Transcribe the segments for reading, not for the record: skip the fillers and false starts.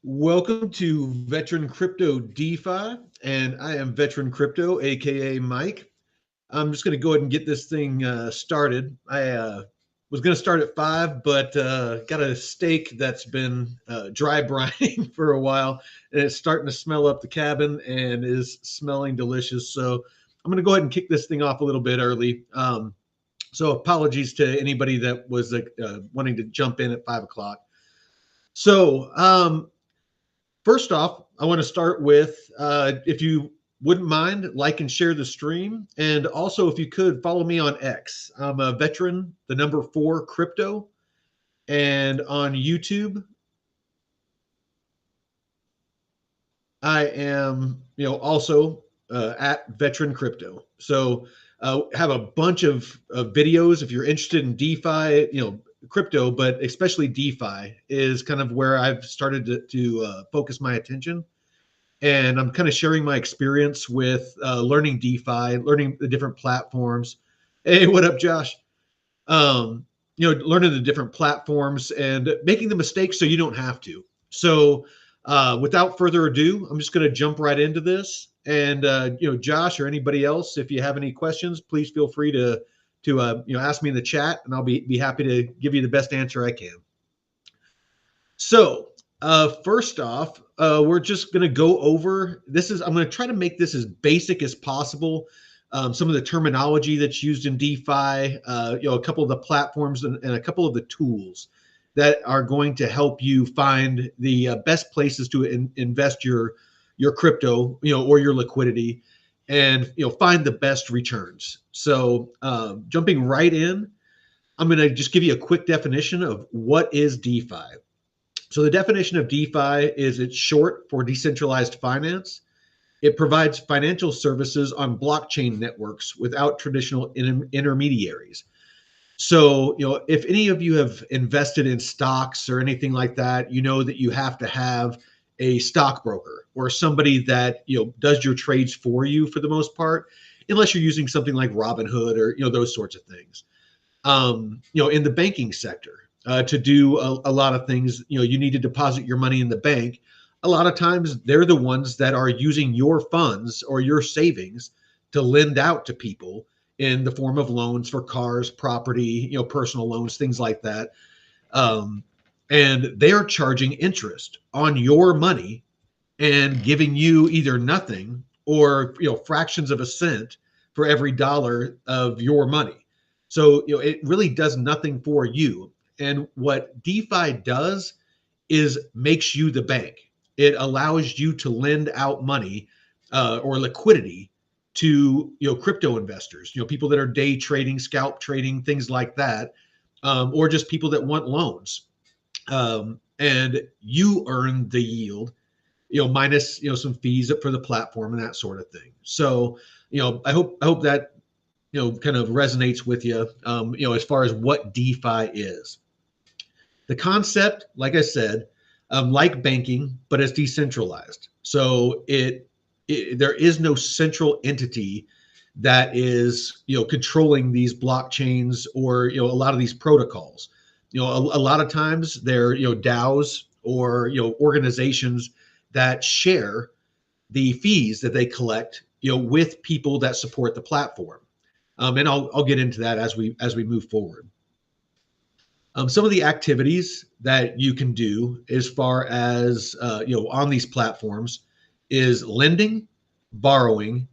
Welcome to Veteran Crypto DeFi, and I am Veteran Crypto, aka Mike. I'm just going to go ahead and get this thing started. I was going to start at 5, but got a steak that's been dry brining for a while, and it's starting to smell up the cabin and is smelling delicious. So I'm going to go ahead and kick this thing off a little bit early. So apologies to anybody that was wanting to jump in at 5 o'clock. So first off, I want to start with if you wouldn't mind, like and share the stream. And also, if you could, follow me on X. I'm a veteran, the number 4 crypto. And on YouTube, I am, also at veteran crypto. So have a bunch of videos if you're interested in DeFi, crypto, but especially DeFi is kind of where I've started to focus my attention. And I'm kind of sharing my experience with learning DeFi, learning the different platforms. Hey, what up, Josh? Learning the different platforms and making the mistakes so you don't have to. So, without further ado, I'm just going to jump right into this. And Josh or anybody else, if you have any questions, please feel free to ask me in the chat, and I'll be happy to give you the best answer I can. So, first off, we're just going to go over this. I'm going to try to make this as basic as possible. Some of the terminology that's used in DeFi, a couple of the platforms and a couple of the tools that are going to help you find the best places to invest your crypto, or your liquidity, and find the best returns. So, jumping right in, I'm going to just give you a quick definition of what is DeFi. So the definition of DeFi is it's short for decentralized finance. It provides financial services on blockchain networks without traditional intermediaries. So, if any of you have invested in stocks or anything like that, you know that you have to have a stockbroker or somebody that, does your trades for you for the most part, unless you're using something like Robinhood or, those sorts of things. In the banking sector, to do a lot of things, you need to deposit your money in the bank. A lot of times they're the ones that are using your funds or your savings to lend out to people in the form of loans for cars, property, personal loans, things like that. And they're charging interest on your money and giving you either nothing or fractions of a cent for every dollar of your money. So it really does nothing for you. And what DeFi does is makes you the bank. It allows you to lend out money or liquidity to crypto investors, people that are day trading, scalp trading, things like that, or just people that want loans. And you earn the yield, minus some fees for the platform and that sort of thing. So I hope that kind of resonates with you, as far as what DeFi is. The concept, like I said, like banking, but it's decentralized. So there is no central entity that is controlling these blockchains or a lot of these protocols. A lot of times they're DAOs or organizations that share the fees that they collect with people that support the platform. And I'll get into that as we move forward. Some of the activities that you can do as far as on these platforms is lending, borrowing.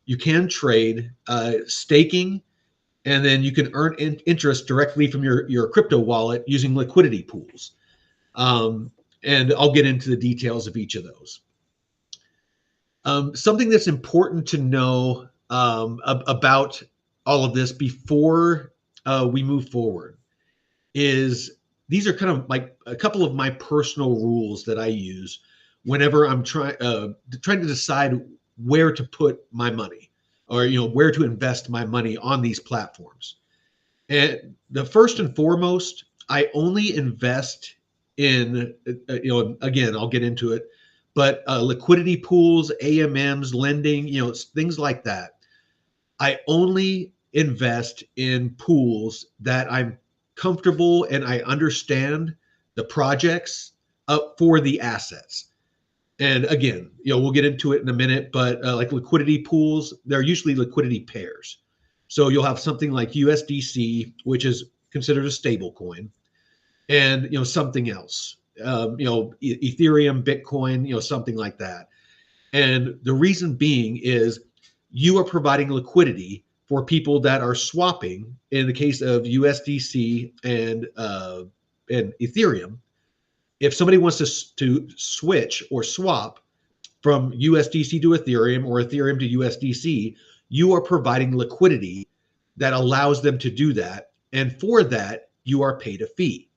You can trade, staking, and then you can earn interest directly from your crypto wallet using liquidity pools. And I'll get into the details of each of those. Something that's important to know about all of this before we move forward is these are kind of like a couple of my personal rules that I use whenever I'm trying to decide where to put my money or where to invest my money on these platforms. And the first and foremost, I only invest in again, I'll get into it, but liquidity pools, AMMs, lending, things like that. I only invest in pools that I'm comfortable and I understand the projects. for the assets. And again, we'll get into it in a minute, but like liquidity pools, they're usually liquidity pairs. So you'll have something like USDC, which is considered a stable coin, and something else, Ethereum, Bitcoin, something like that. And the reason being is you are providing liquidity for people that are swapping. In the case of USDC and Ethereum, if somebody wants to switch or swap from USDC to Ethereum or Ethereum to USDC, you are providing liquidity that allows them to do that. And for that, you are paid a fee.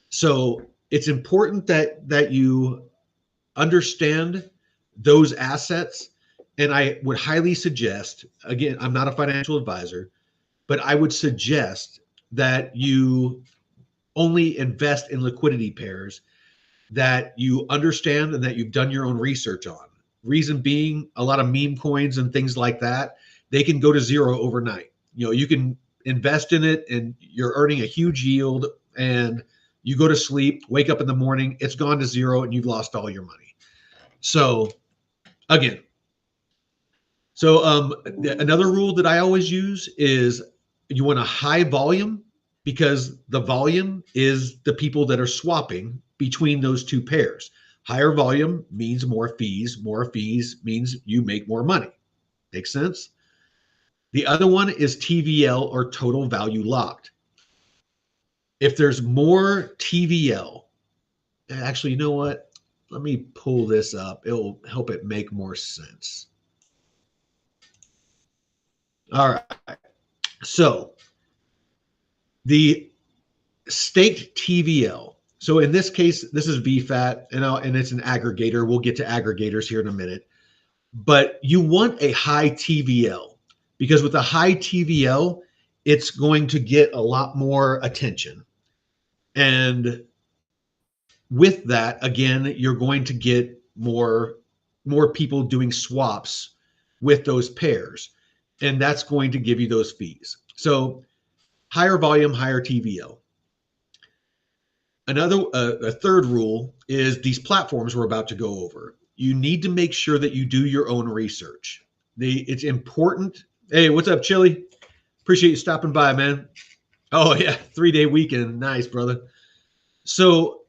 So it's important that you understand those assets. And I would highly suggest, again, I'm not a financial advisor, but I would suggest that you only invest in liquidity pairs that you understand and that you've done your own research on. Reason being, a lot of meme coins and things like that, they can go to zero overnight. You can invest in it and you're earning a huge yield, and you go to sleep, wake up in the morning, it's gone to zero and you've lost all your money. So again, another rule that I always use is you want a high volume, because the volume is the people that are swapping between those two pairs. Higher volume means more fees. More fees means you make more money. Make sense? The other one is TVL, or total value locked. If there's more TVL, actually, you know what? Let me pull this up. It'll help it make more sense. All right. So the staked TVL. So in this case, this is VFAT, and it's an aggregator. We'll get to aggregators here in a minute. But you want a high TVL, because with a high TVL, it's going to get a lot more attention. And with that, again, you're going to get more people doing swaps with those pairs. And that's going to give you those fees. So higher volume, higher TVL. A third rule is these platforms we're about to go over. You need to make sure that you do your own research. It's important. Hey, what's up, Chili? Appreciate you stopping by, man. Oh yeah, 3-day weekend. Nice, brother. So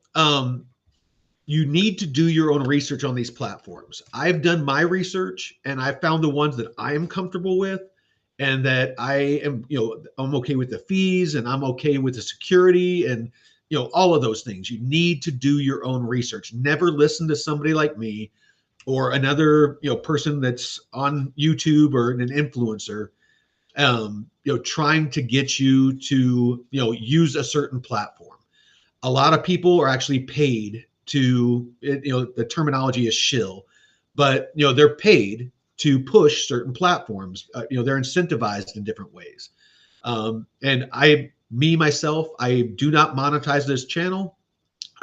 you need to do your own research on these platforms. I've done my research and I found the ones that I am comfortable with, and that I am, I'm okay with the fees, and I'm okay with the security, and all of those things. You need to do your own research. Never listen to somebody like me or another, person that's on YouTube or an influencer, trying to get you to, use a certain platform. A lot of people are actually paid to, the terminology is shill, but, they're paid to push certain platforms. They're incentivized in different ways. And myself, I do not monetize this channel.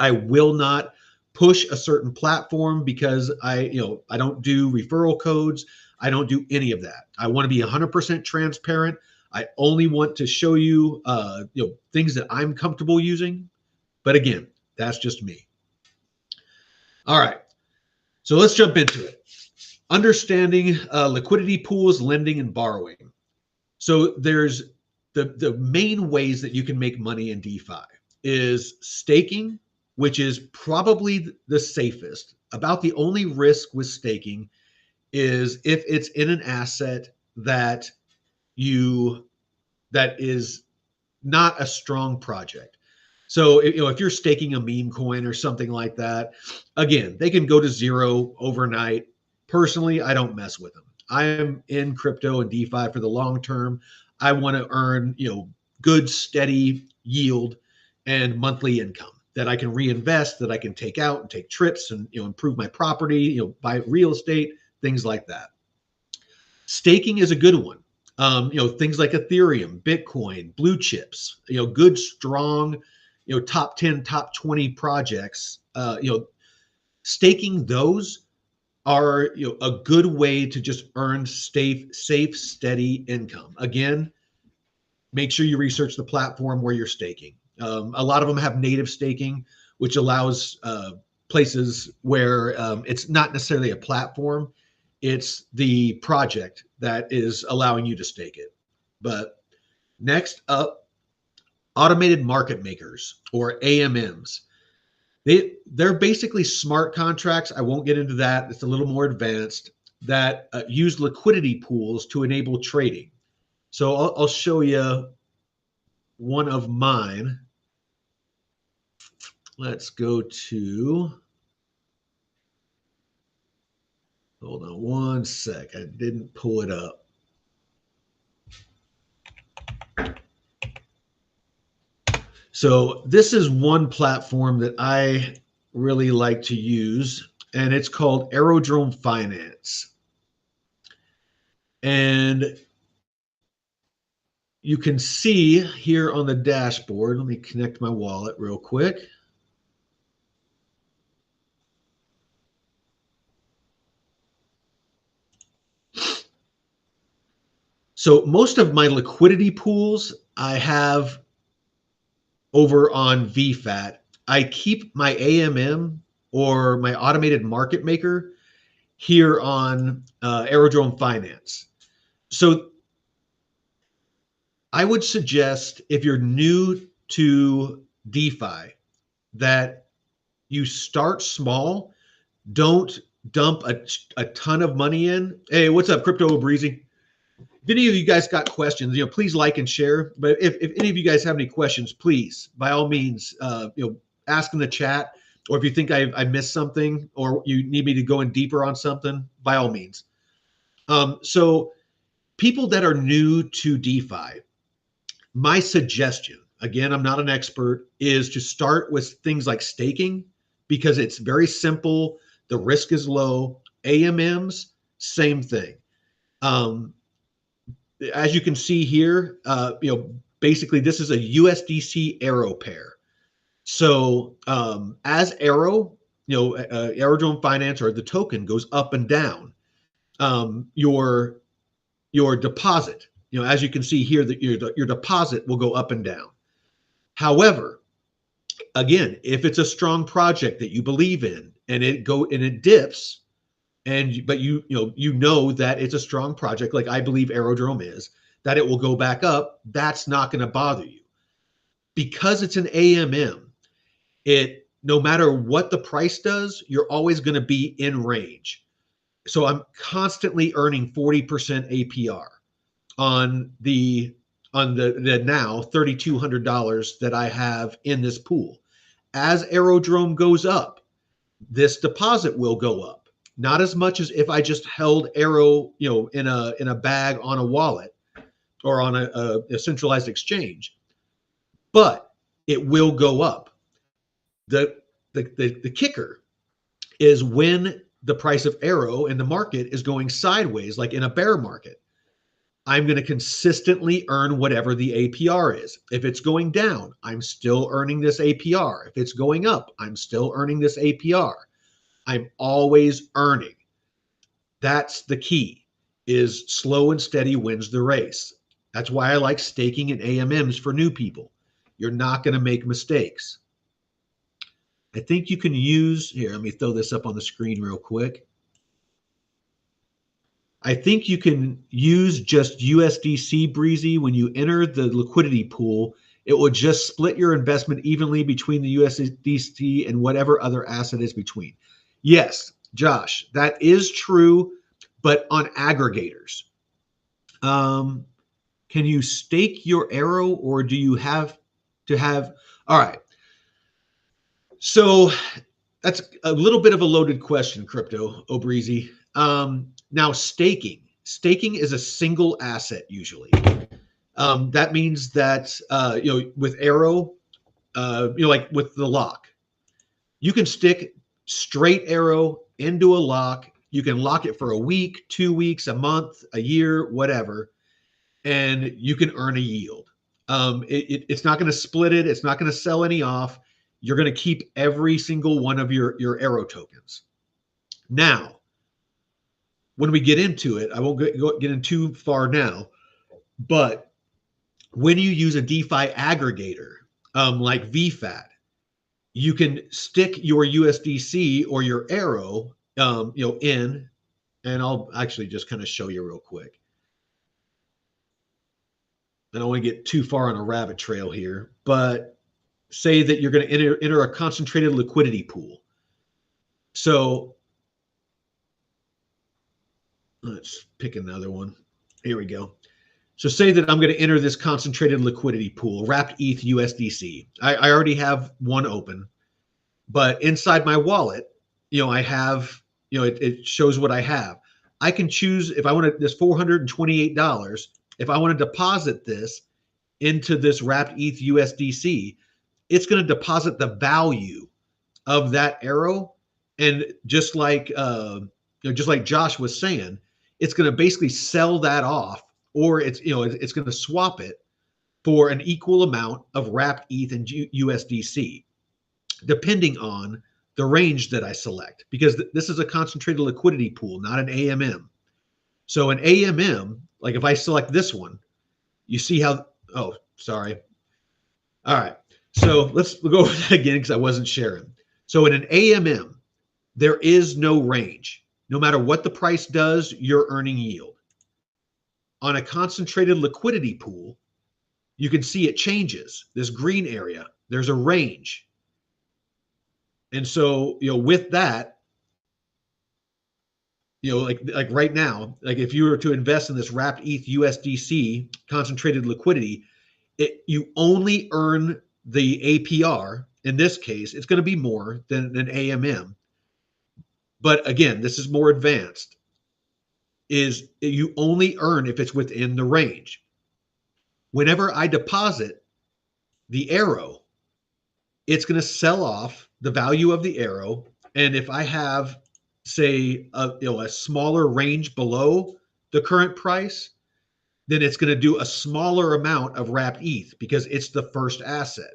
I will not push a certain platform because I don't do referral codes. I don't do any of that. I want to be 100% transparent. I only want to show you, things that I'm comfortable using. But again, that's just me. All right. So let's jump into it. Understanding liquidity pools, lending, and borrowing. So there's the main ways that you can make money in DeFi is staking, which is probably the safest. About the only risk with staking is if it's in an asset that is not a strong project. So if you're staking a meme coin or something like that, again, they can go to zero overnight. Personally, I don't mess with them. I am in crypto and DeFi for the long term. I want to earn, good, steady yield and monthly income that I can reinvest, that I can take out and take trips and, improve my property, buy real estate, things like that. Staking is a good one. Things like Ethereum, Bitcoin, blue chips, good, strong, top 10, top 20 projects, staking those are a good way to just earn safe, steady income. Again, make sure you research the platform where you're staking. A lot of them have native staking, which allows places where it's not necessarily a platform, it's the project that is allowing you to stake it. But next up, automated market makers, or AMMs. They're basically smart contracts. I won't get into that. It's a little more advanced, that use liquidity pools to enable trading. So I'll show you one of mine. Let's go to, hold on one sec. I didn't pull it up. So this is one platform that I really like to use, and it's called Aerodrome Finance. And you can see here on the dashboard, let me connect my wallet real quick. So most of my liquidity pools I have over on VFAT. I keep my AMM, or my automated market maker, here on Aerodrome Finance. So I would suggest, if you're new to DeFi, that you start small. Don't dump a ton of money in. Hey, what's up, Crypto Breezy? If any of you guys got questions, please like and share. But if any of you guys have any questions, please, by all means, ask in the chat. Or if you think I missed something, or you need me to go in deeper on something, by all means. So people that are new to DeFi, my suggestion, again, I'm not an expert, is to start with things like staking, because it's very simple. The risk is low. AMMs, same thing. As you can see here, basically this is a USDC Arrow pair. So as Arrow, Aerodrome Finance, or the token, goes up and down, your deposit, as you can see here, that your deposit will go up and down. However, again, if it's a strong project that you believe in, and it dips, but you know that it's a strong project, like I believe Aerodrome is, that it will go back up, that's not going to bother you. Because it's an AMM, no matter what the price does, you're always going to be in range. So I'm constantly earning 40% APR on the now $3,200 that I have in this pool. As Aerodrome goes up, this deposit will go up. Not as much as if I just held Arrow, in a bag on a wallet, or on a centralized exchange, but it will go up. The kicker is when the price of Arrow in the market is going sideways, like in a bear market. I'm going to consistently earn whatever the APR is. If it's going down, I'm still earning this APR. If it's going up, I'm still earning this APR. I'm always earning. That's the key, is slow and steady wins the race. That's why I like staking and AMMs for new people. You're not going to make mistakes. I think you can use, here, let me throw this up on the screen real quick. I think you can use just USDC, Breezy. When you enter the liquidity pool, it will just split your investment evenly between the USDC and whatever other asset is between. Yes, Josh, that is true, but on aggregators. Can you stake your Arrow, or do you have to have, all right. So that's a little bit of a loaded question, Crypto Breezy. Now, staking is a single asset usually. That means that with Arrow, like with the lock, you can stick straight Arrow into a lock. You can lock it for a week, 2 weeks, a month, a year, whatever, and you can earn a yield. It's not going to split it. It's not going to sell any off. You're going to keep every single one of your Arrow tokens. Now, when we get into it, I won't get in too far now, but when you use a DeFi aggregator like VFAT, you can stick your USDC or your arrow, in, and I'll actually just kind of show you real quick. I don't want to get too far on a rabbit trail here, but say that you're going to enter a concentrated liquidity pool. So let's pick another one. Here we go. So say that I'm going to enter this concentrated liquidity pool, wrapped ETH USDC. I already have one open, but inside my wallet, I have, it shows what I have. I can choose if I want this $428. If I want to deposit this into this wrapped ETH USDC, it's going to deposit the value of that arrow. And just like, just like Josh was saying, it's going to basically sell that off, or it's going to swap it for an equal amount of wrapped ETH and USDC, depending on the range that I select, because this is a concentrated liquidity pool, not an AMM. So an AMM, like if I select this one, you see how, oh, sorry. All right. So let's go over that again because I wasn't sharing. So in an AMM, there is no range. No matter what the price does, you're earning yield. On a concentrated liquidity pool, you can see it changes. This green area, there's a range. And so, with that, like right now, like if you were to invest in this wrapped ETH USDC concentrated liquidity, you only earn the APR. In this case, it's going to be more than an AMM. But again, this is more advanced, is you only earn if it's within the range. Whenever I deposit the arrow, it's going to sell off the value of the arrow. And if I have, say, a smaller range below the current price, then it's going to do a smaller amount of wrapped ETH because it's the first asset.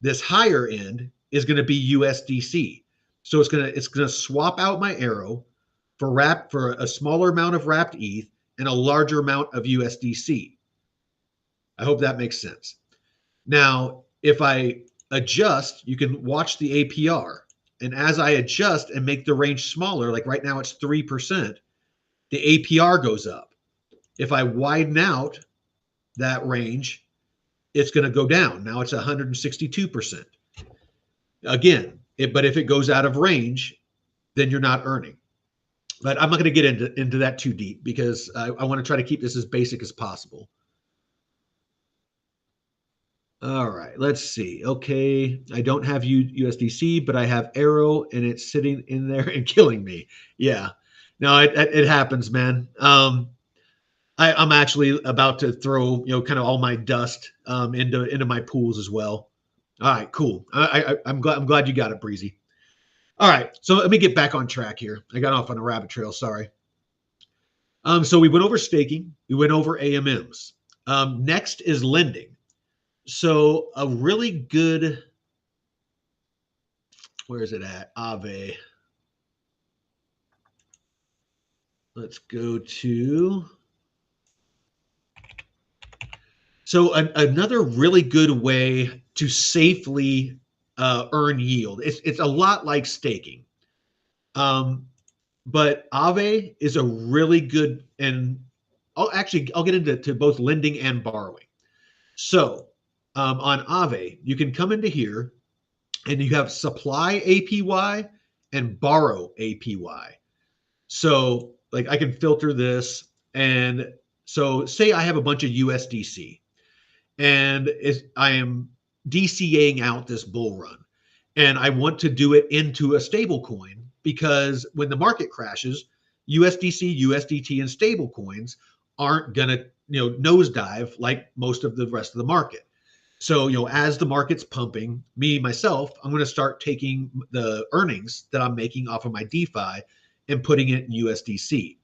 This higher end is going to be USDC. So it's going to swap out my arrow for a smaller amount of wrapped ETH and a larger amount of USDC. I hope that makes sense. Now, if I adjust, you can watch the APR. And as I adjust and make the range smaller, like right now it's 3%, the APR goes up. If I widen out that range, it's going to go down. Now it's 162%. Again, but if it goes out of range, then you're not earning. But I'm not going to get into that too deep because I want to try to keep this as basic as possible. All right, let's see. Okay, I don't have USDC, but I have Arrow, and it's sitting in there and killing me. Yeah, no, it happens, man. I'm actually about to throw kind of all my dust into my pools as well. All right, cool. I'm glad you got it, Breezy. All right, so let me get back on track here. I got off on a rabbit trail. Sorry. So we went over staking. We went over AMMs. Next is lending. So a really good, where is it at? Aave. Let's go to, so another really good way to safely earn yield. It's a lot like staking. But Aave is a really good, and I'll get into both lending and borrowing. So on Aave, you can come into here and you have supply APY and borrow APY. So like I can filter this. And so say I have a bunch of USDC and I am DCAing out this bull run and I want to do it into a stable coin because when the market crashes, USDC, USDT, and stable coins aren't going to nosedive like most of the rest of the market. So, as the market's pumping, myself, I'm going to start taking the earnings that I'm making off of my DeFi and putting it in USDC.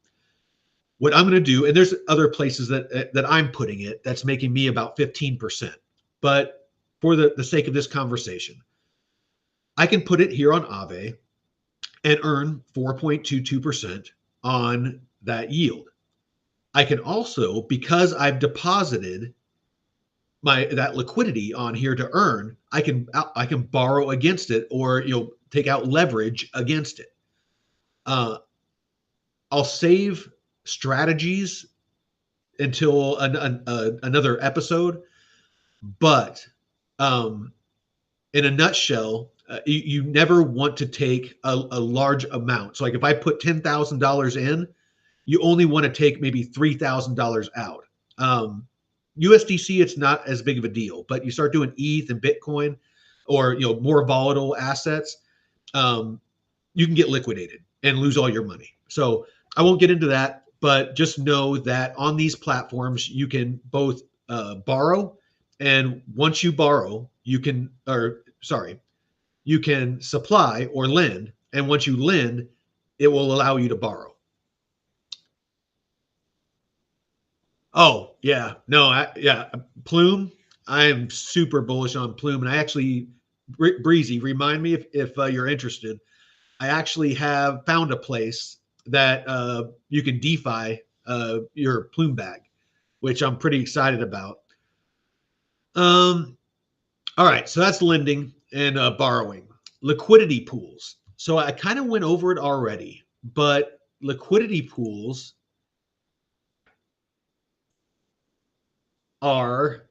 What I'm going to do, and there's other places that I'm putting it, that's making me about 15%. But for the sake of this conversation, I can put it here on Aave and earn 4.22% on that yield. I can also, because I've deposited that liquidity on here to earn, I can borrow against it, or take out leverage against it. Uh, I'll save strategies until another episode, but um, in a nutshell, you never want to take a large amount. So, like if I put $10,000 in, you only want to take maybe $3,000 out. USDC, it's not as big of a deal, but you start doing ETH and Bitcoin, or more volatile assets, um, you can get liquidated and lose all your money. So I won't get into that, but just know that on these platforms you can both borrow, and once you borrow, you can supply or lend, and once you lend, it will allow you to borrow. Oh yeah, no, yeah, Plume. I am super bullish on Plume, and I actually, Breezy, remind me if you're interested. I actually have found a place that you can DeFi your Plume bag, which I'm pretty excited about. Um, all right, so that's lending and borrowing. Liquidity pools. So I kind of went over it already, but liquidity pools are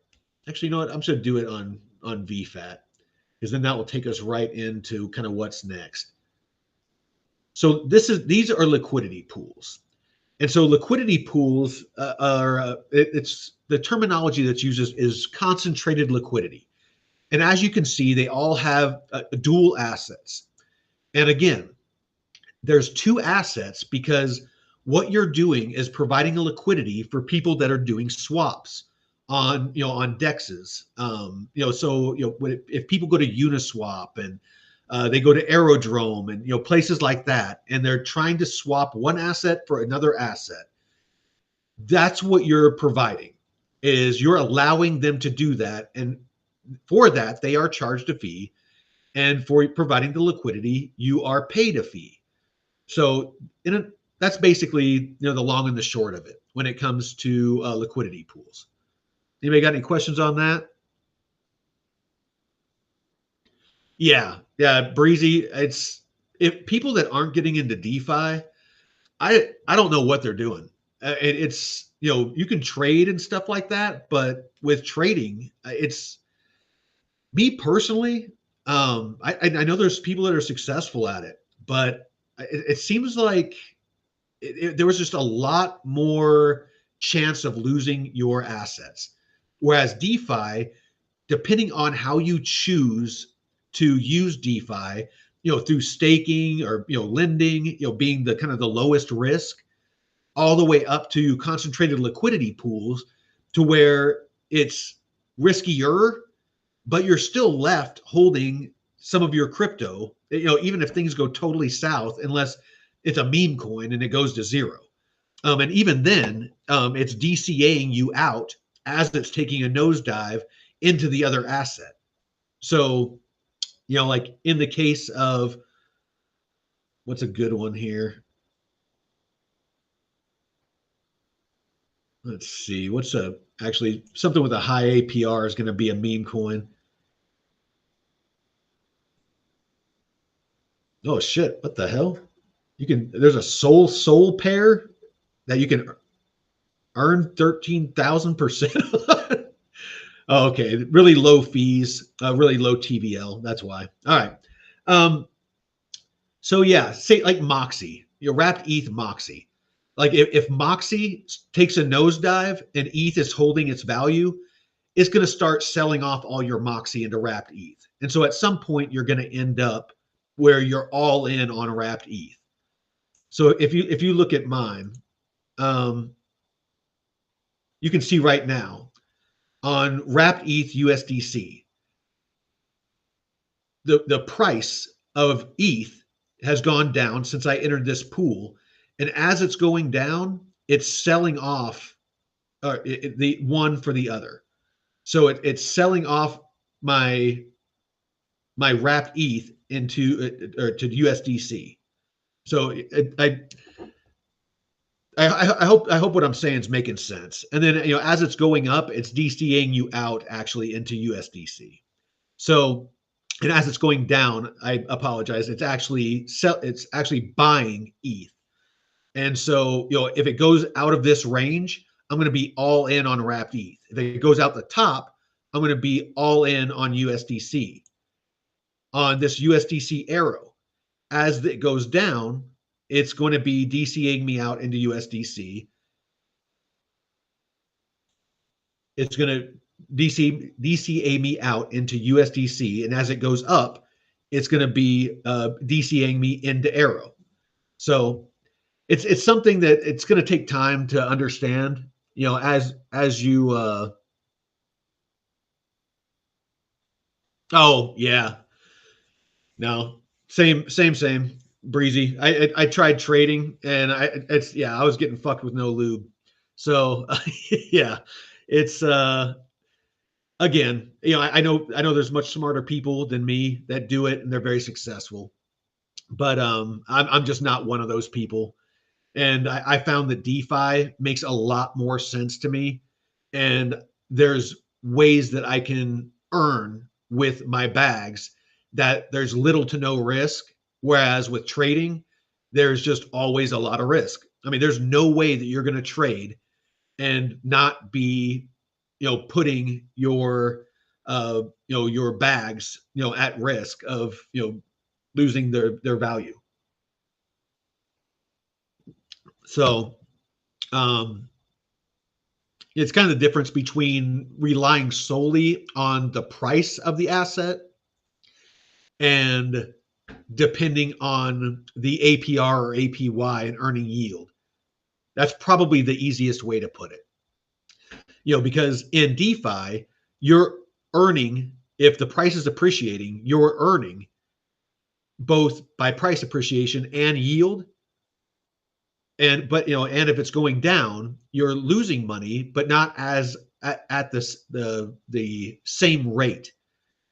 actually, you know what? I'm just gonna do it on VFAT, because then that will take us right into kind of what's next. So these are liquidity pools. And so liquidity pools are it's the terminology that's used is concentrated liquidity. And as you can see, they all have dual assets. And again, there's two assets because what you're doing is providing a liquidity for people that are doing swaps on dexes. So if people go to Uniswap, and they go to Aerodrome, and places like that, and they're trying to swap one asset for another asset, that's what you're providing, is you're allowing them to do that, and for that they are charged a fee, and for providing the liquidity you are paid a fee. So that's basically the long and the short of it when it comes to liquidity pools. Anybody got any questions on that? Yeah, Breezy. It's if people that aren't getting into DeFi, I don't know what they're doing. It's you can trade and stuff like that, but with trading, it's me personally. I know there's people that are successful at it, but it seems like there was just a lot more chance of losing your assets. Whereas DeFi, depending on how you choose to use DeFi, through staking or lending, being the kind of the lowest risk, all the way up to concentrated liquidity pools, to where it's riskier, but you're still left holding some of your crypto, even if things go totally south, unless it's a meme coin and it goes to zero. And even then, it's DCAing you out as it's taking a nosedive into the other asset. So, like in the case of, what's a good one here? Let's see. Actually something with a high APR is going to be a meme coin. Oh shit! What the hell? There's a soul pair that you can earn 13,000%. Oh, okay, really low fees, really low TVL. That's why. All right. Um, so yeah, say like Moxie, your wrapped ETH Moxie. Like if Moxie takes a nosedive and ETH is holding its value, it's going to start selling off all your Moxie into wrapped ETH. And so at some point you're going to end up where you're all in on wrapped ETH. So if you look at mine, um, you can see right now on wrapped ETH USDC, the price of ETH has gone down since I entered this pool, and as it's going down, it's selling off the one for the other. So it's selling off my wrapped ETH into or to USDC. So I hope what I'm saying is making sense. And then as it's going up, it's DCAing you out actually into USDC. So, and as it's going down, I apologize. It's actually buying ETH. And so, if it goes out of this range, I'm going to be all in on wrapped ETH. If it goes out the top, I'm going to be all in on USDC, on this USDC arrow. As it goes down, it's going to be DCAing me out into USDC. It's going to DCA me out into USDC. And as it goes up, it's going to be DCAing me into arrow. So it's something that it's going to take time to understand, as you oh yeah, no, same breezy. I tried trading, and I was getting fucked with no lube. So yeah, it's again, I know there's much smarter people than me that do it, and they're very successful, but I'm just not one of those people. And I found that DeFi makes a lot more sense to me. And there's ways that I can earn with my bags that there's little to no risk. Whereas with trading, there's just always a lot of risk. I mean, there's no way that you're going to trade and not be, putting your bags, at risk of, losing their value. So, um, it's kind of the difference between relying solely on the price of the asset and depending on the APR or APY and earning yield. That's probably the easiest way to put it. Because in DeFi, you're earning, if the price is appreciating, you're earning both by price appreciation and yield. And if it's going down, you're losing money, but not as at the same rate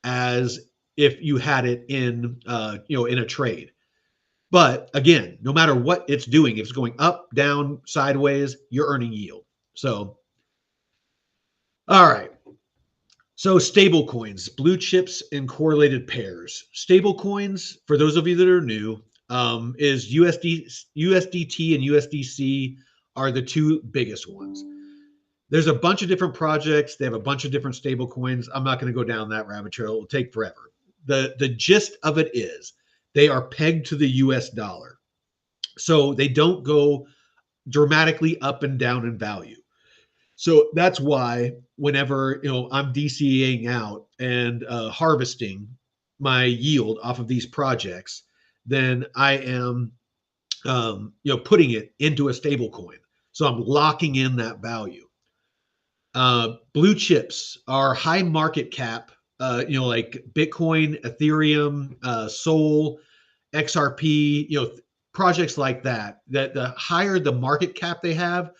as if you had it in in a trade. But again, no matter what it's doing, if it's going up, down, sideways, you're earning yield. So, all right. So stable coins, blue chips, and correlated pairs. Stable coins, for those of you that are new, is USDT and USDC are the two biggest ones. There's a bunch of different projects. They have a bunch of different stable coins. I'm not going to go down that rabbit trail. It will take forever. The gist of it is they are pegged to the US dollar. So they don't go dramatically up and down in value. So that's why whenever I'm DCAing out and harvesting my yield off of these projects, then I am putting it into a stable coin. So I'm locking in that value. Blue chips are high market cap, like Bitcoin, Ethereum, Sol, XRP, projects like that. That the higher the market cap they have,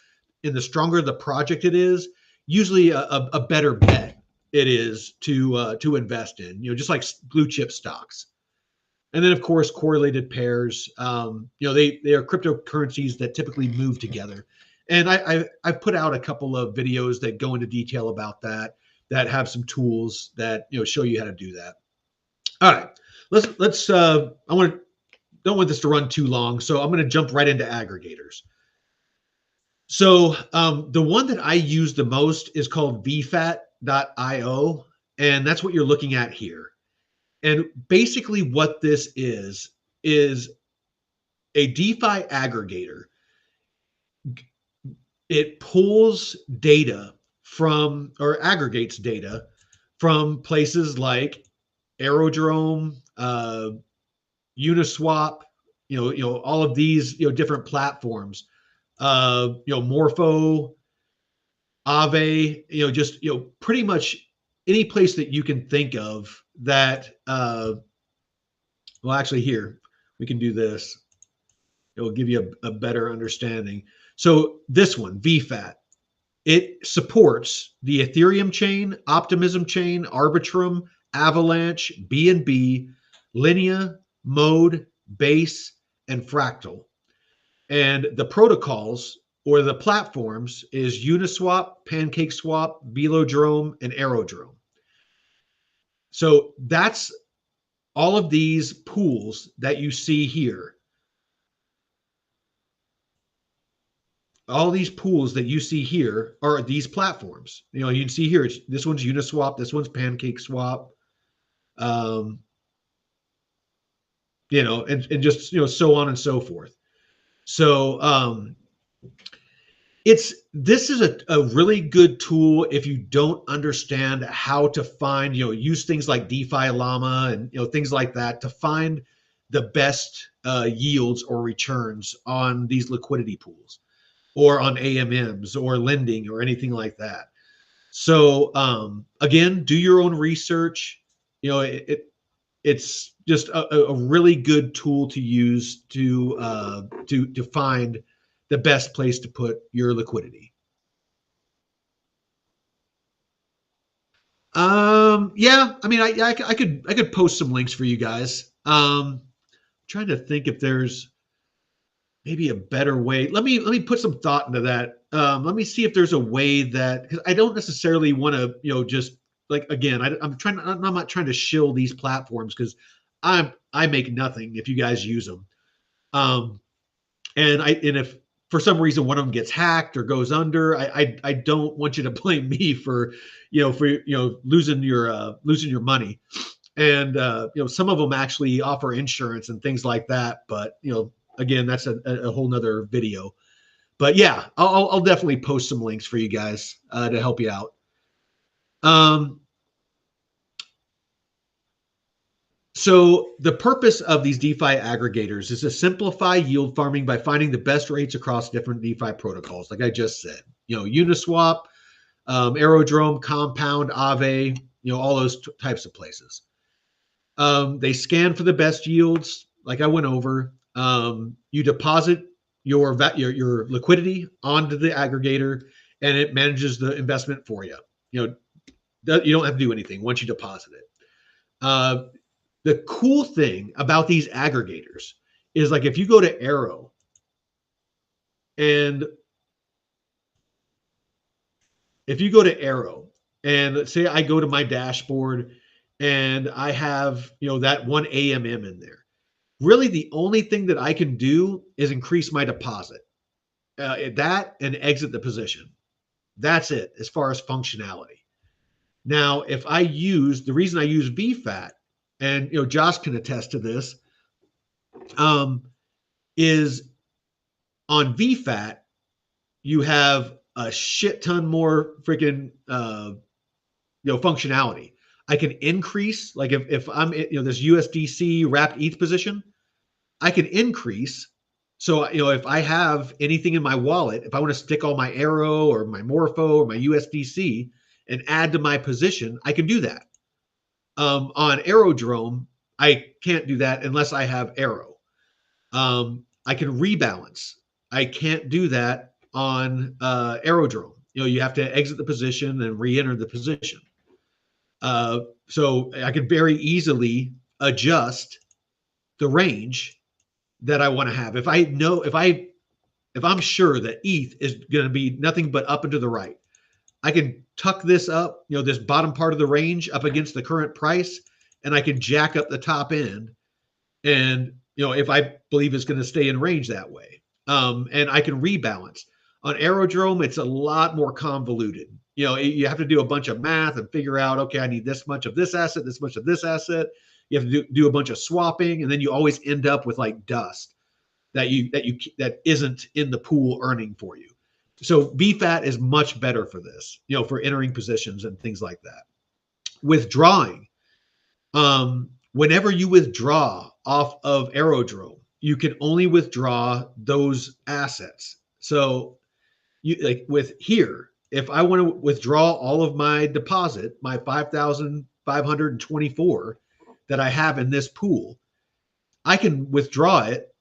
and the stronger the project it is, usually a better bet it is to invest in. Just like blue chip stocks. And then, of course, correlated pairs. They are cryptocurrencies that typically move together. And I've put out a couple of videos that go into detail about that have some tools that show you how to do that. All right, let's. Don't want this to run too long, so I'm going to jump right into aggregators. So the one that I use the most is called vfat.io, and that's what you're looking at here. And basically what this is a DeFi aggregator. It pulls data from, or aggregates data from places like Aerodrome, Uniswap, all of these, different platforms, Morpho, Aave, just, pretty much any place that you can think of that, well, actually here, we can do this. It will give you a better understanding. So this one, VFAT, it supports the Ethereum chain, Optimism chain, Arbitrum, Avalanche, BNB, Linea, Mode, Base, and Fractal. And the protocols or the platforms is Uniswap, PancakeSwap, Velodrome, and Aerodrome. So that's all of these pools that you see here. All these pools that you see here are these platforms. You know, you can see here, this one's Uniswap, this one's PancakeSwap, um, you know, and just, you know, so on and so forth. So this is a really good tool if you don't understand how to find, you know, use things like DeFi Llama and, you know, things like that to find the best yields or returns on these liquidity pools or on AMMs or lending or anything like that. So again, do your own research. You know, it's just a really good tool to use to find the best place to put your liquidity. Yeah, I mean, I could post some links for you guys. Trying to think if there's maybe a better way. Let me put some thought into that. Let me see if there's a way that, because I don't necessarily want to, you know, just like, again, I'm not trying to shill these platforms because I make nothing if you guys use them. Um, and if for some reason one of them gets hacked or goes under, I don't want you to blame me for, losing your money. And you know, some of them actually offer insurance and things like that. But you know, again, that's a whole nother video. But yeah, I'll definitely post some links for you guys to help you out. Um, So the purpose of these DeFi aggregators is to simplify yield farming by finding the best rates across different DeFi protocols, like I just said. You know, Uniswap, Aerodrome, Compound, Aave, you know, all those types of places. They scan for the best yields, like I went over. You deposit your liquidity onto the aggregator, and it manages the investment for you. You know, you don't have to do anything once you deposit it. Uh, the cool thing about these aggregators is, like, if you go to Arrow and let's say I go to my dashboard and I have, you know, that one AMM in there, really the only thing that I can do is increase my deposit, that and exit the position. That's it as far as functionality. Now, if I use, the reason I use VFAT, and you know, Josh can attest to this, is on VFAT, you have a shit ton more freaking functionality. I can increase, like if I'm, you know, this USDC wrapped ETH position, I can increase. So, you know, if I have anything in my wallet, if I want to stick all my Arrow or my Morpho or my USDC and add to my position, I can do that. On Aerodrome, I can't do that unless I have Arrow. I can rebalance. I can't do that on Aerodrome. You know, you have to exit the position and re-enter the position. So I could very easily adjust the range that I want to have. If I'm sure that ETH is going to be nothing but up and to the right, I can tuck this up, you know, this bottom part of the range up against the current price, and I can jack up the top end. And, you know, if I believe it's going to stay in range that way, and I can rebalance. On Aerodrome, it's a lot more convoluted. You know, you have to do a bunch of math and figure out, okay, I need this much of this asset, this much of this asset. You have to do a bunch of swapping, and then you always end up with like dust that isn't in the pool earning for you. So VFAT is much better for this, you know, for entering positions and things like that. Withdrawing, whenever you withdraw off of Aerodrome, you can only withdraw those assets. So you, like with here, if I want to withdraw all of my deposit, my 5,524 that I have in this pool, I can withdraw it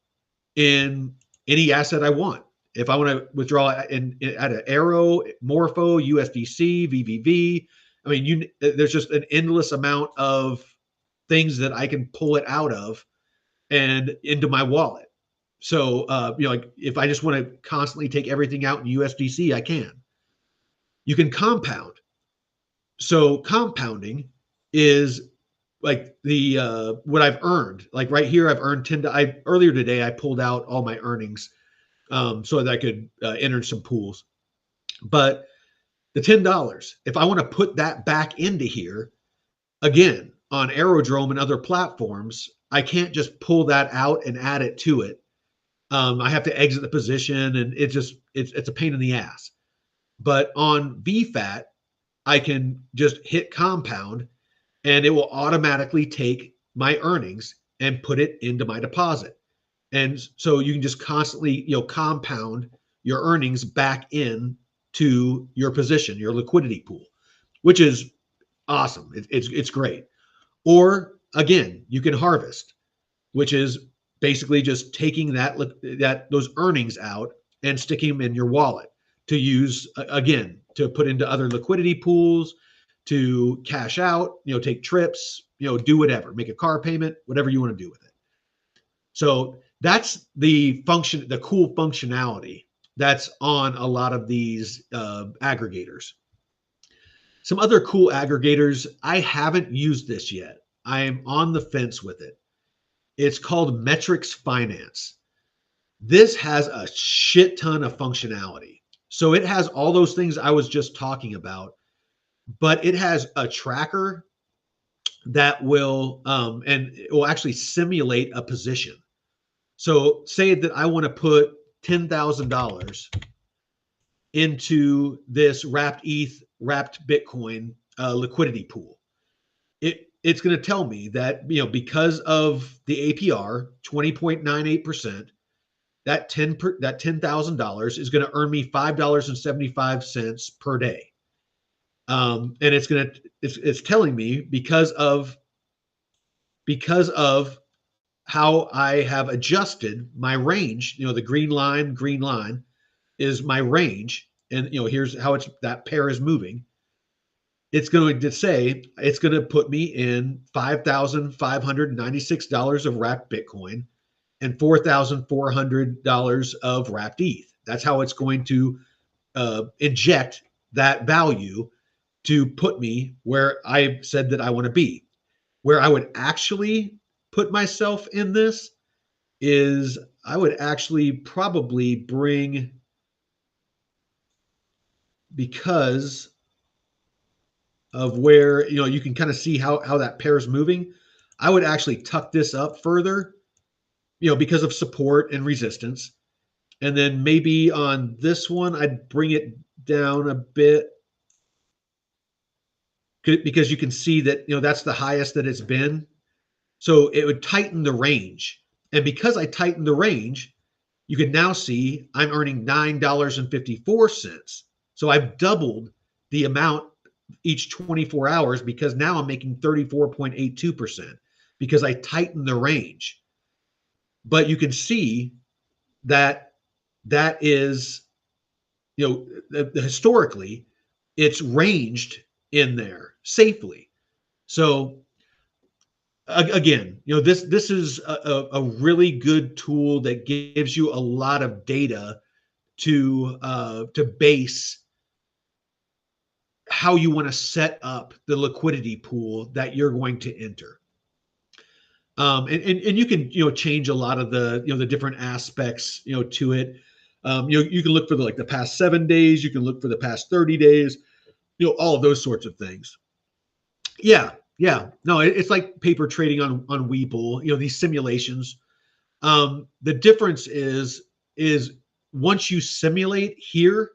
in any asset I want. If I want to withdraw at an Arrow, Morpho, USDC, VVV, I mean, there's just an endless amount of things that I can pull it out of and into my wallet. So, like if I just want to constantly take everything out in USDC, I can. You can compound. So compounding is like the what I've earned. Like right here, I've earned 10. I earlier today I pulled out all my earnings so that I could enter some pools. But the $10, if I want to put that back into here again on Aerodrome and other platforms, I can't just pull that out and add it to it. I have to exit the position, and it's a pain in the ass. But on VFAT, I can just hit compound, and it will automatically take my earnings and put it into my deposit. And so you can just constantly, compound your earnings back in to your position, your liquidity pool, which is awesome. It's great. Or again, you can harvest, which is basically just taking those earnings out and sticking them in your wallet to use again to put into other liquidity pools, to cash out, take trips, do whatever, make a car payment, whatever you want to do with it. So that's the cool functionality that's on a lot of these aggregators. Some other cool aggregators, I haven't used this yet. I am on the fence with it. It's called Metrics Finance. This has a shit ton of functionality. So it has all those things I was just talking about, but it has a tracker that will and it will actually simulate a position. So say that I want to put $10,000 into this wrapped ETH, wrapped Bitcoin liquidity pool. It's going to tell me that, because of the APR, 20.98%, that $10,000 is going to earn me $5.75 per day. And it's telling me because of how I have adjusted my range. The green line is my range, and here's how that pair is moving. It's going to say it's going to put me in $5,596 of wrapped Bitcoin and $4,400 of wrapped ETH. That's how it's going to inject that value to put me where I said that I want to be. Where I would actually put myself in this is I would actually probably bring, because of where you can kind of see how that pair is moving, I would actually tuck this up further, because of support and resistance. And then maybe on this one, I'd bring it down a bit because you can see that, that's the highest that it's been. So it would tighten the range. And because I tightened the range, you can now see I'm earning $9.54. So I've doubled the amount each 24 hours because now I'm making 34.82% because I tightened the range. But you can see that is, historically, it's ranged in there safely. So again, this is a really good tool that gives you a lot of data to base how you want to set up the liquidity pool that you're going to enter. And you can change a lot of the different aspects to it. You can look for the past 7 days. You can look for the past 30 days. All of those sorts of things. Yeah. No, it's like paper trading on Webull. These simulations. The difference is once you simulate here,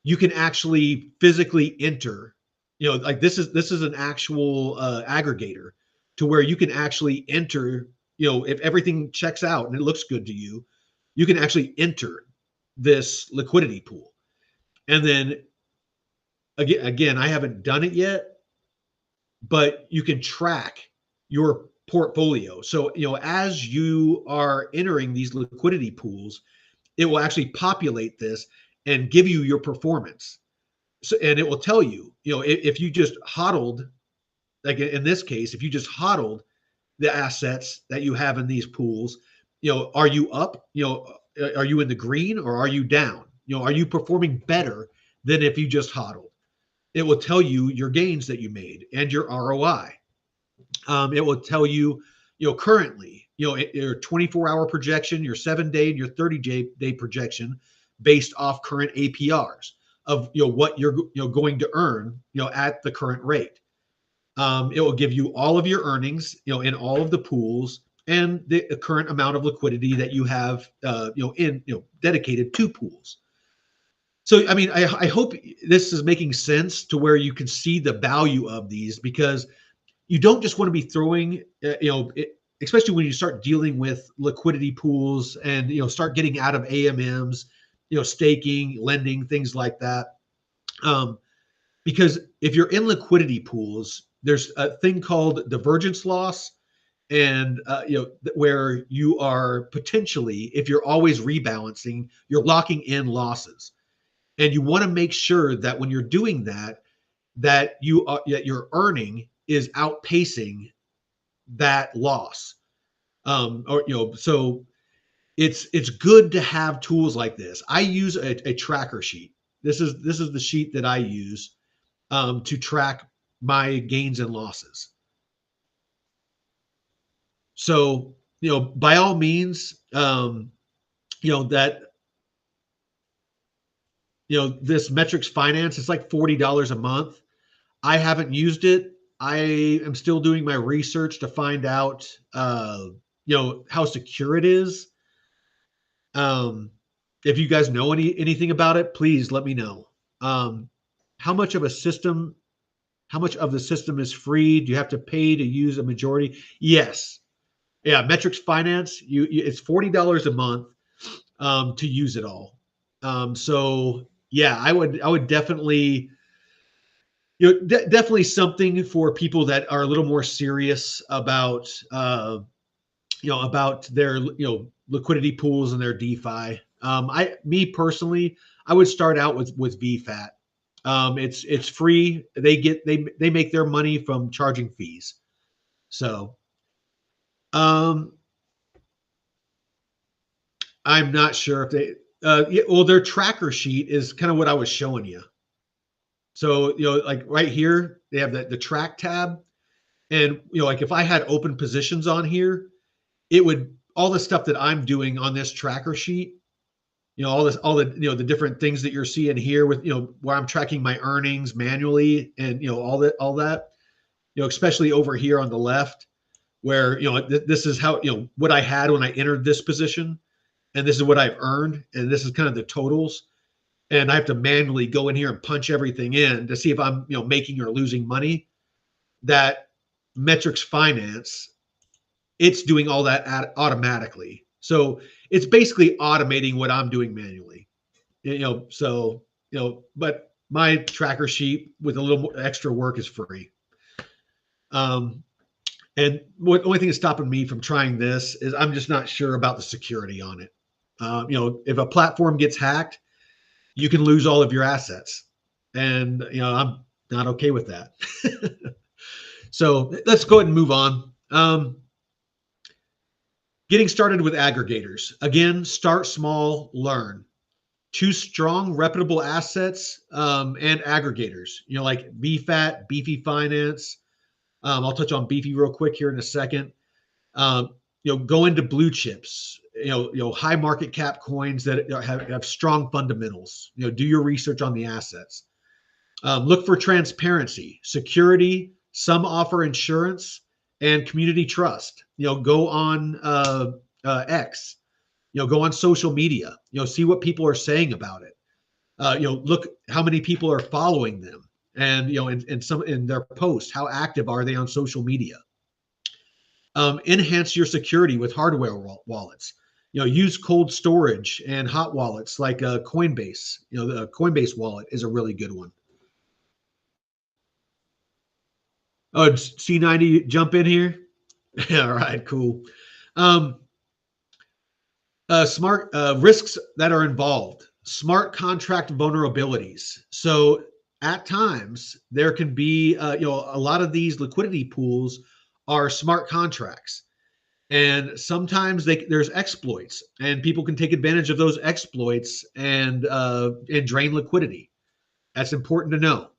you can actually physically enter. Like this is an actual aggregator to where you can actually enter. If everything checks out and it looks good to you, you can actually enter this liquidity pool. And then again, I haven't done it yet, but you can track your portfolio. So, as you are entering these liquidity pools, it will actually populate this and give you your performance. So, and it will tell you, if you just hodled, like in this case, if you just hodled the assets that you have in these pools, Are you up? Are you in the green or are you down? Are you performing better than if you just hodled? It will tell you your gains that you made and your ROI. It will tell you, currently, your 24-hour projection, your 7-day, and your 30-day projection based off current APRs of what you're going to earn, at the current rate. It will give you all of your earnings, in all of the pools and the current amount of liquidity that you have, dedicated to pools. So, I mean, I hope this is making sense to where you can see the value of these, because you don't just want to be throwing, especially when you start dealing with liquidity pools and, start getting out of AMMs, staking, lending, things like that. Because if you're in liquidity pools, there's a thing called divergence loss, and where you are potentially, if you're always rebalancing, you're locking in losses, and you want to make sure that when you're doing that, that your earning is outpacing that loss. So it's good to have tools like this. I use a tracker sheet. This is the sheet that I use to track my gains and losses. So, by all means, that, this metrics finance, it's like $40 a month. I haven't used it. I am still doing my research to find out, how secure it is. If you guys know anything about it, please let me know. How much of a system, how much of the system is free? Do you have to pay to use a majority? Yes. Yeah, Metrics Finance, it's $40 a month to use it all. So yeah, I would definitely, definitely something for people that are a little more serious about, about their, liquidity pools and their DeFi. Me personally, I would start out with VFAT. It's free. They make their money from charging fees. So, um, I'm not sure if they, well, their tracker sheet is kind of what I was showing you. So, like right here, they have the track tab. And, like if I had open positions on here, it would, all the stuff that I'm doing on this tracker sheet, all the, the different things that you're seeing here with, where I'm tracking my earnings manually and, all that, especially over here on the left where, this is how, what I had when I entered this position, and this is what I've earned, and this is kind of the totals. And I have to manually go in here and punch everything in to see if I'm, making or losing money. That Metrics Finance, it's doing all that automatically. So it's basically automating what I'm doing manually. So, but my tracker sheet with a little more extra work is free. And what only thing that's stopping me from trying this is I'm just not sure about the security on it. If a platform gets hacked, you can lose all of your assets, and I'm not okay with that. So let's go ahead and move on. Getting started with aggregators. Again, start small, learn. Choose strong, reputable assets and aggregators. Like BFAT, Beefy Finance. I'll touch on Beefy real quick here in a second. Go into blue chips. High market cap coins that have strong fundamentals. Do your research on the assets. Look for transparency, security. Some offer insurance and community trust. Go on X. Go on social media. See what people are saying about it. Look how many people are following them, and in some in their posts, how active are they on social media. Enhance your security with hardware wallets. Use cold storage and hot wallets like Coinbase. The Coinbase wallet is a really good one. Oh, C90 jump in here? All right, cool. Smart risks that are involved. Smart contract vulnerabilities. So at times there can be, a lot of these liquidity pools are smart contracts. And sometimes there's exploits, and people can take advantage of those exploits and drain liquidity. That's important to know.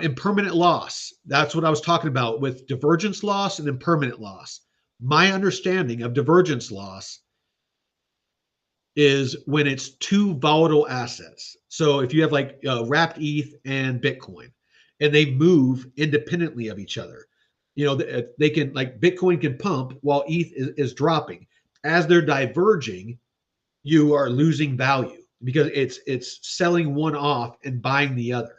Impermanent loss. That's what I was talking about with divergence loss and impermanent loss. My understanding of divergence loss is when it's two volatile assets. So if you have like wrapped ETH and Bitcoin, and they move independently of each other, they can, like, Bitcoin can pump while ETH is dropping. As they're diverging, you are losing value because it's selling one off and buying the other.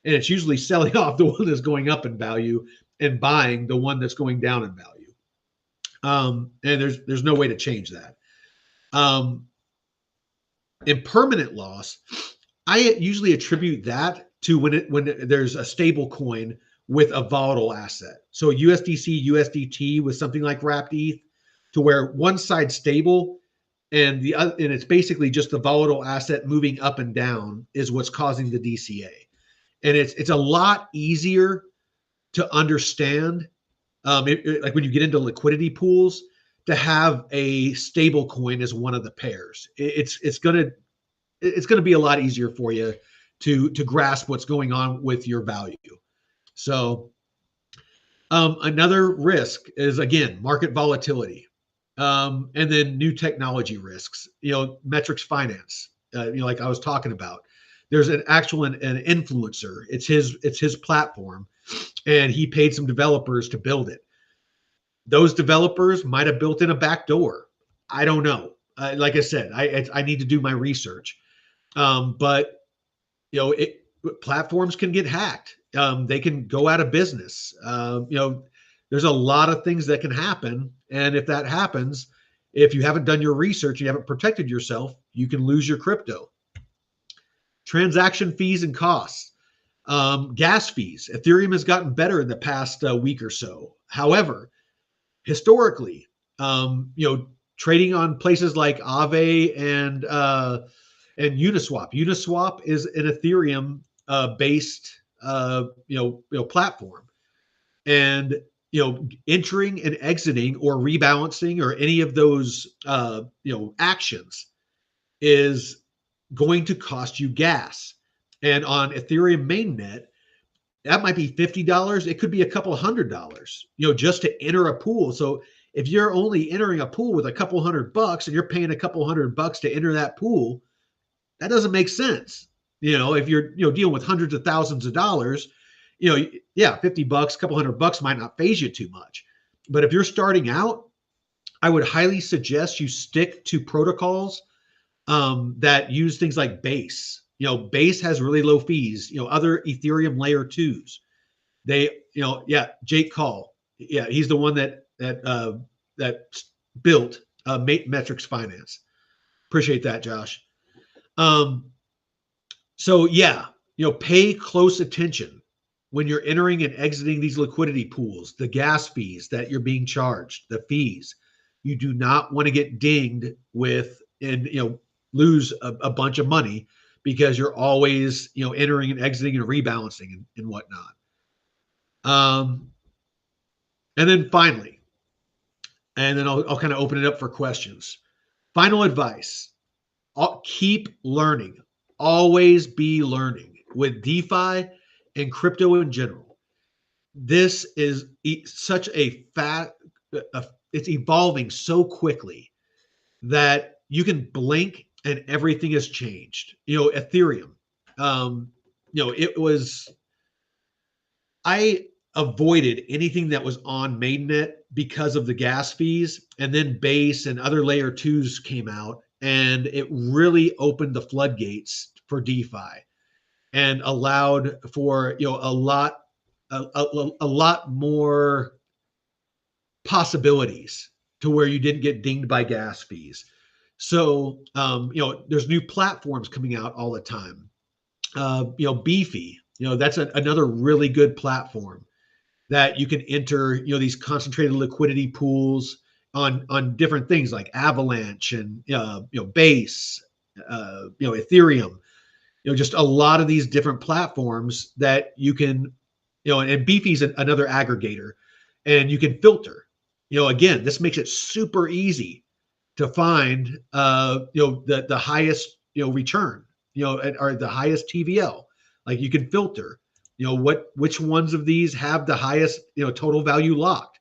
And it's usually selling off the one that's going up in value and buying the one that's going down in value. And there's no way to change that. Impermanent loss, I usually attribute that to when there's a stable coin with a volatile asset. So USDC, USDT with something like wrapped ETH, to where one side's stable and the other, and it's basically just the volatile asset moving up and down is what's causing the DCA. And it's a lot easier to understand, like when you get into liquidity pools, to have a stable coin as one of the pairs. It's gonna be a lot easier for you to grasp what's going on with your value. So another risk is, again, market volatility, and then new technology risks. Metrics finance. Like I was talking about, there's an influencer. It's his platform, and he paid some developers to build it. Those developers might have built in a backdoor. I don't know. Like I said, I need to do my research. But platforms can get hacked. They can go out of business. There's a lot of things that can happen, and if that happens, if you haven't done your research, you haven't protected yourself, you can lose your crypto. Transaction fees and costs. Gas fees. Ethereum has gotten better in the past week or so. However, historically, trading on places like Aave and Uniswap. Uniswap is an Ethereum based platform, and entering and exiting or rebalancing or any of those actions is going to cost you gas. And on Ethereum mainnet, that might be $50. It could be a couple $100, just to enter a pool. So if you're only entering a pool with a couple $100 and you're paying a couple $100 to enter that pool, that doesn't make sense. If you're dealing with hundreds of thousands of dollars, $50, a couple $100 might not phase you too much. But if you're starting out, I would highly suggest you stick to protocols that use things like Base. Base has really low fees. Other Ethereum layer 2s, they, Jake Call, he's the one that built Metrics Finance. Appreciate that, Josh. So pay close attention when you're entering and exiting these liquidity pools, the gas fees that you're being charged, the fees. You do not want to get dinged with and lose a bunch of money because you're always entering and exiting and rebalancing and whatnot. And then finally, and then I'll kind of open it up for questions. Final advice: keep learning. Always be learning with DeFi and crypto in general. This is such it's evolving so quickly that you can blink and everything has changed. Ethereum, I avoided anything that was on mainnet because of the gas fees, and then Base and other layer 2s came out, and it really opened the floodgates for DeFi and allowed for a lot more possibilities to where you didn't get dinged by gas fees. So there's new platforms coming out all the time. Beefy, that's another really good platform that you can enter these concentrated liquidity pools on different things like Avalanche and Base, Ethereum, just a lot of these different platforms that you can, and Beefy's another aggregator, and you can filter. Again, this makes it super easy to find, the highest, return, or the highest TVL. Like you can filter, which ones of these have the highest, total value locked.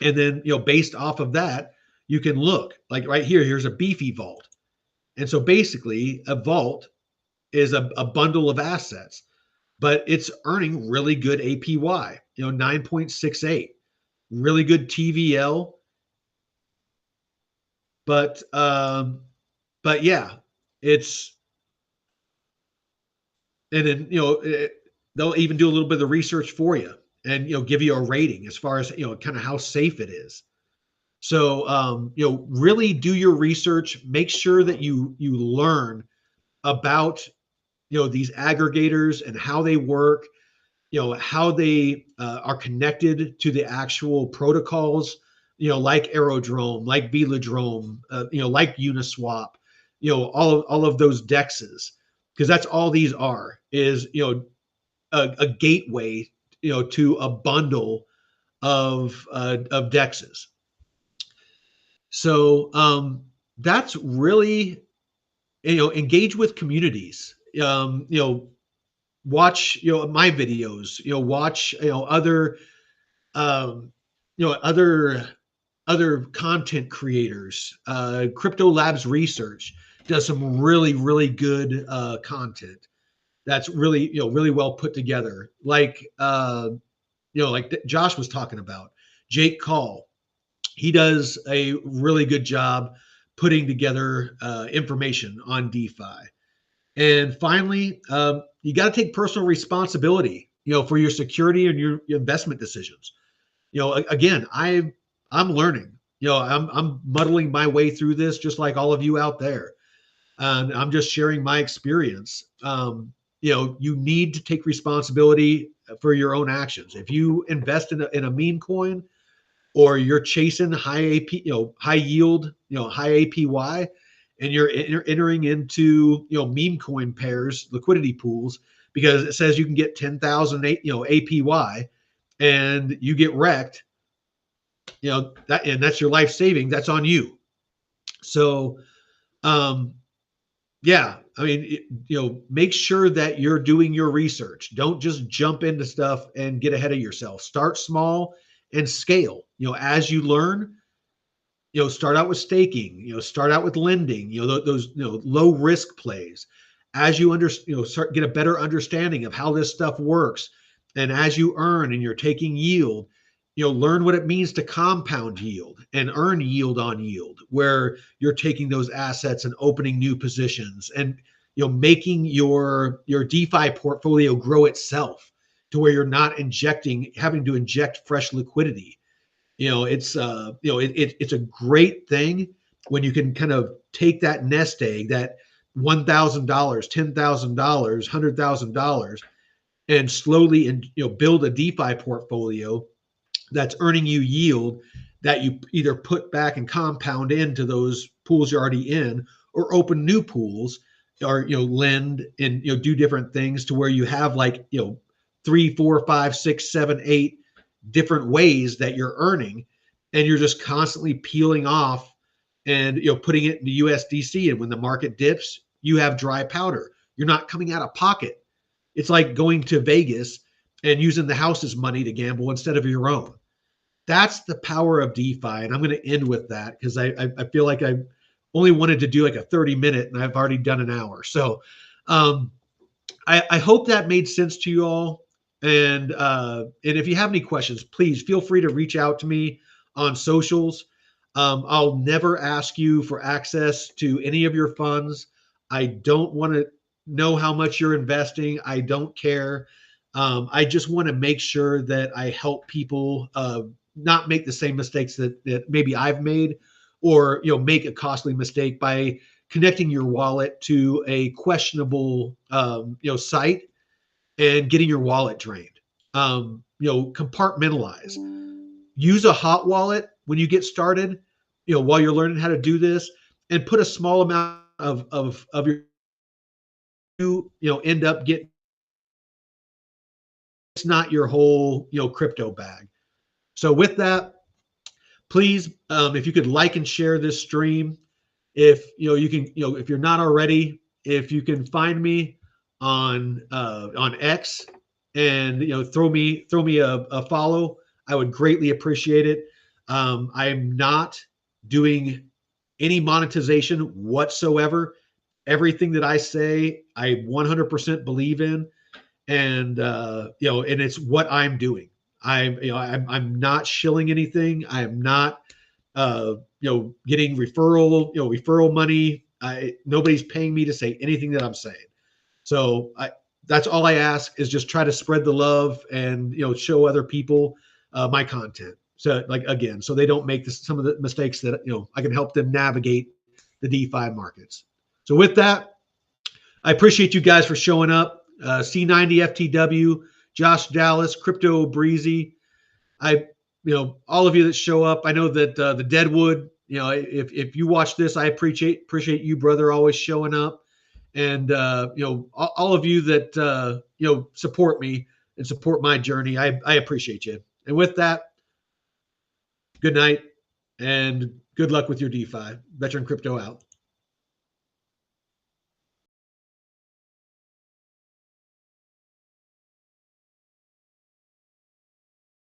And then, based off of that, you can look like right here, here's a beefy vault. And so basically a vault is a bundle of assets, but it's earning really good APY, 9.68, really good TVL. But yeah, it's and then they'll even do a little bit of the research for you and give you a rating as far as kind of how safe it is. So really do your research. Make sure that you learn about these aggregators and how they work, how they are connected to the actual protocols, like Aerodrome, like Velodrome, like Uniswap, all of those dexes, because that's all these are is a gateway to a bundle of dexes. So that's really engage with communities. Watch my videos. Watch um, other content creators. Crypto Labs Research does some really good content that's really really well put together. Like like Josh was talking about, Jake Call. He does a really good job putting together information on DeFi. And finally, you got to take personal responsibility, for your security and your investment decisions. Again, I'm learning. I'm muddling my way through this, just like all of you out there. And I'm just sharing my experience. You need to take responsibility for your own actions. If you invest in a meme coin, or you're chasing high AP, high yield, high APY, and you're entering into, meme coin pairs, liquidity pools, because it says you can get 10,000, APY, and you get wrecked, that's your life saving. That's on you. So, um, yeah, I mean, make sure that you're doing your research. Don't just jump into stuff and get ahead of yourself. Start small and scale. As you learn, start out with staking, start out with lending, those, low risk plays. As you start get a better understanding of how this stuff works, and as you earn and you're taking yield, learn what it means to compound yield and earn yield on yield, where you're taking those assets and opening new positions and making your DeFi portfolio grow itself to where you're not having to inject fresh liquidity. It's a great thing when you can kind of take that nest egg, that $1,000, $10,000, $100,000, and slowly and build a DeFi portfolio that's earning you yield that you either put back and compound into those pools you're already in, or open new pools, or lend and do different things to where you have like 3, 4, 5, 6, 7, 8 different ways that you're earning, and you're just constantly peeling off and putting it into USDC. And when the market dips, you have dry powder. You're not coming out of pocket. It's like going to Vegas and using the house's money to gamble instead of your own. That's the power of DeFi. And I'm going to end with that because I feel like I only wanted to do like a 30-minute and I've already done an hour. So I hope that made sense to you all. And if you have any questions, please feel free to reach out to me on socials. I'll never ask you for access to any of your funds. I don't want to know how much you're investing. I don't care. I just want to make sure that I help people not make the same mistakes that maybe I've made, or make a costly mistake by connecting your wallet to a questionable site and getting your wallet drained. Compartmentalize. Use a hot wallet when you get started, while you're learning how to do this, and put a small amount of your end up getting. It's not your whole crypto bag. So with that, Please, if you could like and share this stream, if you can, if you're not already, if you can find me on X and throw me a follow, I would greatly appreciate it. I am not doing any monetization whatsoever. Everything that I say, I 100% believe in, and and it's what I'm doing. I'm not shilling anything. I am not getting referral money. Nobody's paying me to say anything that I'm saying. So that's all I ask, is just try to spread the love and show other people my content. So like, again, so they don't make some of the mistakes that I can help them navigate the DeFi markets. So with that, I appreciate you guys for showing up. C90FTW, Josh Dallas, Crypto Breezy. All of you that show up. I know that the Deadwood, if you watch this, I appreciate you, brother, always showing up. And all of you that support me and support my journey, I appreciate you. And with that, good night and good luck with your DeFi. Veteran Crypto out.